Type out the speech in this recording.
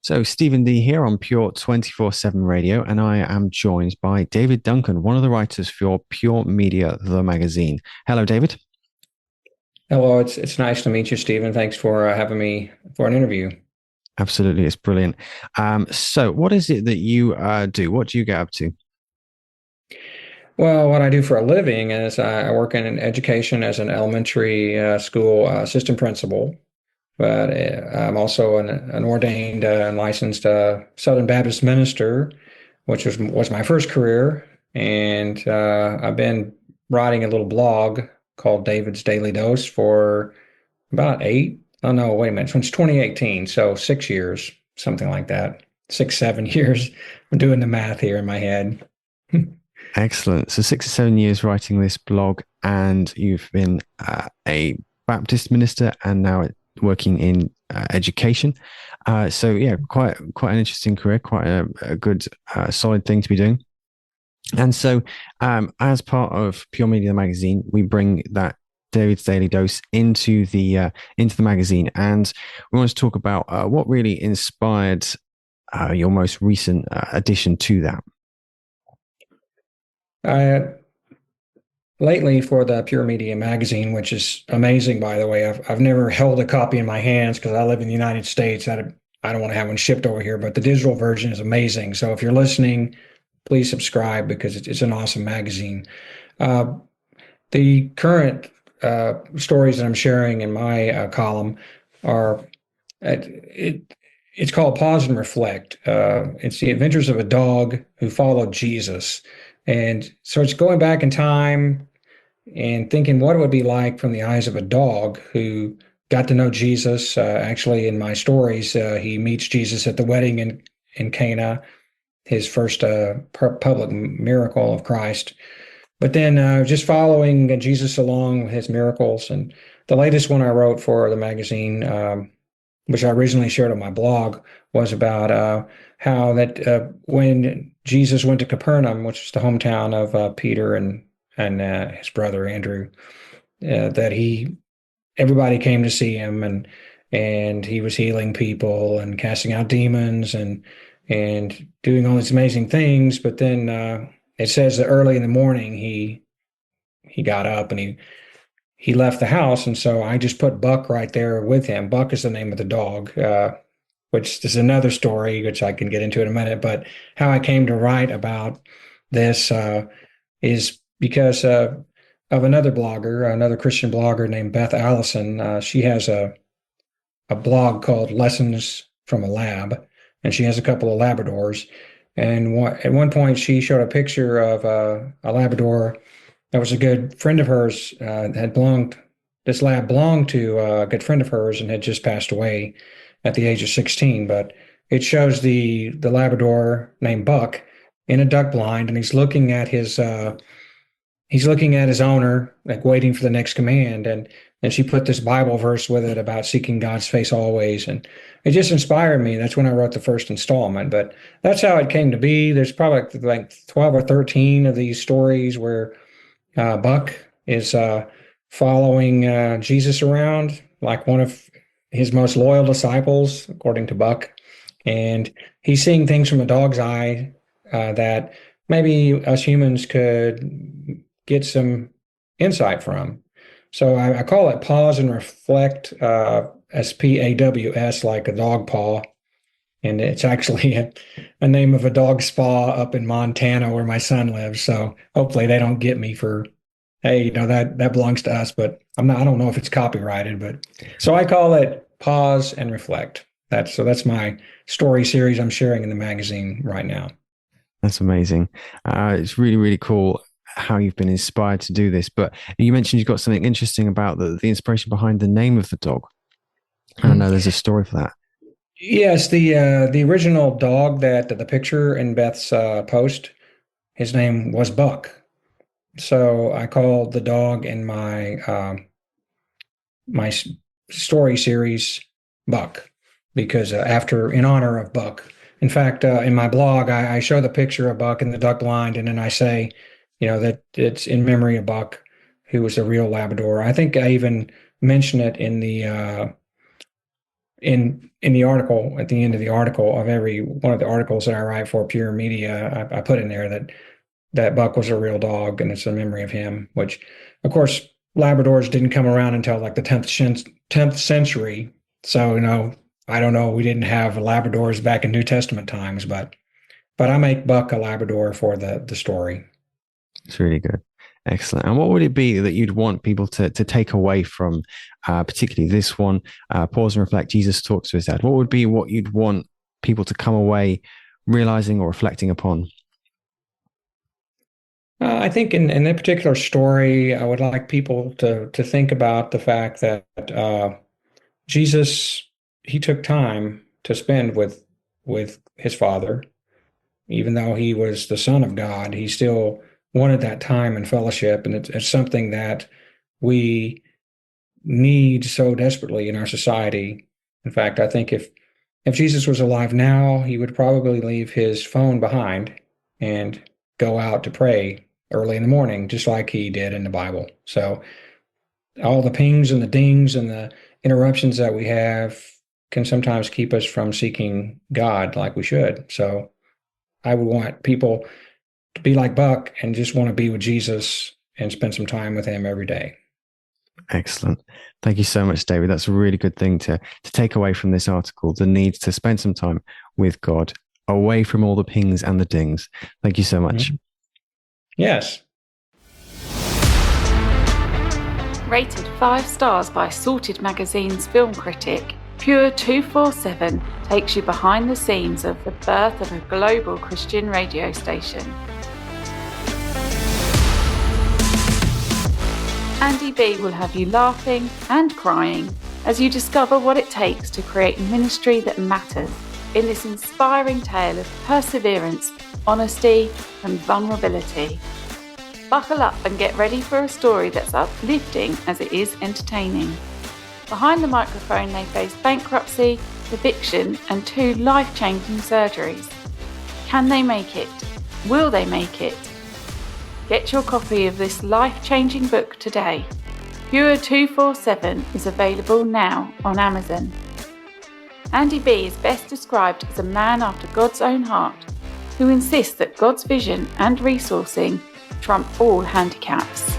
So, Stephen D here on Pure 24/7 Radio, and I am joined by David Duncan, one of the writers for Pure Media, the magazine. Hello, David. Hello, it's nice to meet you, Stephen. Thanks for having me for an interview. Absolutely, it's brilliant. So, what is it that you do? What do you get up to? Well, what I do for a living is I work in education as an elementary school assistant principal, but I'm also an ordained and licensed Southern Baptist minister, which was my first career, and I've been writing a little blog called David's Daily Dose for about eight. Oh no, wait a minute. Since 2018, so 6 years, something like that. 6, 7 years. I'm doing the math here in my head. Excellent. So, 6 or 7 years writing this blog, and you've been a Baptist minister and now working in education. So, yeah, quite an interesting career, quite a good, solid thing to be doing. And so, as part of Pure Media Magazine, we bring that David's Daily Dose into the magazine, and we want to talk about what really inspired your most recent addition to that. I lately for the Pure Media magazine, which is amazing, by the way. I've never held a copy in my hands because I live in the United States. I don't want to have one shipped over here, but the digital version is amazing. So if you're listening, please subscribe because it's an awesome magazine. Uh, the current stories that I'm sharing in my column are it's called Paws and Reflect. It's the adventures of a dog who followed Jesus. And so it's going back in time and thinking what it would be like from the eyes of a dog who got to know Jesus. Actually, in my stories, he meets Jesus at the wedding in Cana, his first public miracle of Christ. But then just following Jesus along with his miracles. And the latest one I wrote for the magazine, which I originally shared on my blog, was about how that when Jesus went to Capernaum, which is the hometown of Peter and his brother Andrew, that he everybody came to see him, and he was healing people and casting out demons and doing all these amazing things. But then it says that early in the morning he got up and he left the house, and so I just put Buck right there with him. Buck is the name of the dog, which is another story which I can get into in a minute. But how I came to write about this is because of another blogger, another Christian blogger named Beth Allison. She has a blog called Lessons from a Lab, and she has a couple of Labradors. And at one point, she showed a picture of a Labrador that was a good friend of hers. This lab belonged to a good friend of hers and had just passed away at the age of 16. But it shows the Labrador named Buck in a duck blind, and he's looking at his owner, like waiting for the next command. And she put this Bible verse with it about seeking God's face always. And it just inspired me. That's when I wrote the first installment. But that's how it came to be. There's probably like 12 or 13 of these stories where Buck is following Jesus around, like one of his most loyal disciples, according to Buck. And he's seeing things from a dog's eye that maybe us humans could get some insight from. So I call it Pause and Reflect, SPAWS, like a dog paw. And it's actually a name of a dog spa up in Montana where my son lives. So hopefully they don't get me for, hey, that belongs to us, but I don't know if it's copyrighted, but so I call it Pause and Reflect. That's my story series I'm sharing in the magazine right now. That's amazing. It's really, really cool how you've been inspired to do this. But you mentioned you've got something interesting about the inspiration behind the name of the dog. I know there's a story for that. Yes, the original dog that the picture in Beth's post, his name was Buck. So I called the dog in my story series Buck because in honor of Buck. In fact, in my blog, I show the picture of Buck in the duck blind, and then I say, that it's in memory of Buck, who was a real Labrador. I think I even mention it in the article, at the end of the article of every one of the articles that I write for Pure Media, I put in there that Buck was a real dog, and it's a memory of him. Which, of course, Labradors didn't come around until like the 10th century. So I don't know. We didn't have Labradors back in New Testament times, but I make Buck a Labrador for the story. It's really good. Excellent. And what would it be that you'd want people to take away from, particularly this one, Pause and Reflect, Jesus Talks to His Dad? What would be what you'd want people to come away realizing or reflecting upon? I think in that particular story, I would like people to think about the fact that Jesus, he took time to spend with his Father. Even though he was the Son of God, he still wanted that time and fellowship, and it's something that we need so desperately in our society. In fact, I think if Jesus was alive now, he would probably leave his phone behind and go out to pray early in the morning, just like he did in the Bible. So all the pings and the dings and the interruptions that we have can sometimes keep us from seeking God like we should. So I would want people to be like Buck and just want to be with Jesus and spend some time with him every day. Excellent. Thank you so much, David. That's a really good thing to take away from this article, the need to spend some time with God away from all the pings and the dings. Thank you so much. Mm-hmm. Yes. Rated 5 stars by Sorted Magazine's film critic, Pure 247 takes you behind the scenes of the birth of a global Christian radio station. Andy B will have you laughing and crying as you discover what it takes to create ministry that matters in this inspiring tale of perseverance, honesty, and vulnerability. Buckle up and get ready for a story that's uplifting as it is entertaining. Behind the microphone, they face bankruptcy, eviction, and 2 life-changing surgeries. Can they make it? Will they make it? Get your copy of this life-changing book today. Pure 247 is available now on Amazon. Andy B is best described as a man after God's own heart, who insists that God's vision and resourcing trump all handicaps.